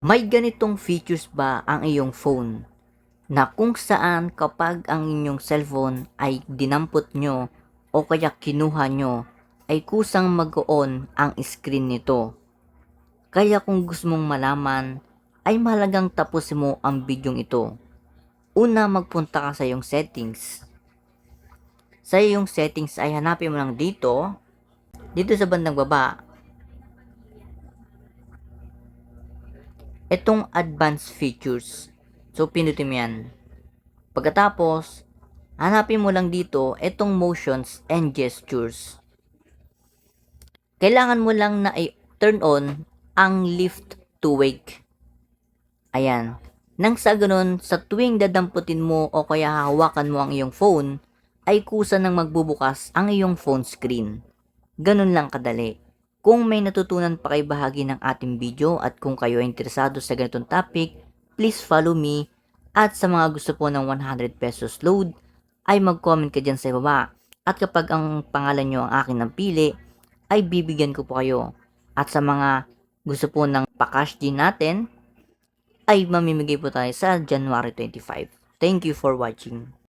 May ganitong features ba ang iyong phone na kung saan kapag ang inyong cellphone ay dinampot nyo o kaya kinuha nyo ay kusang mag-on ang screen nito. Kaya kung gusto mong malaman ay mahalagang tapusin mo ang bidyong ito. Una, magpunta ka sa iyong settings. Sa iyong settings ay hanapin mo lang dito sa bandang baba, itong advanced features. So, pinutin mo yan. Pagkatapos, hanapin mo lang dito itong motions and gestures. Kailangan mo lang na i-turn on ang lift to wake. Ayan. Nang sa ganun, sa tuwing dadamputin mo o kaya hahawakan mo ang iyong phone, ay kusa nang magbubukas ang iyong phone screen. Ganun lang kadali. Kung may natutunan pa kayo bahagi ng ating video at kung kayo ay interesado sa ganitong topic, please follow me. At sa mga gusto po ng 100 pesos load, ay mag-comment ka dyan sa ibaba. At kapag ang pangalan nyo ang akin napili, ay bibigyan ko po kayo. At sa mga gusto po ng pa-cash din natin, ay mamimigay po tayo sa January 25. Thank you for watching.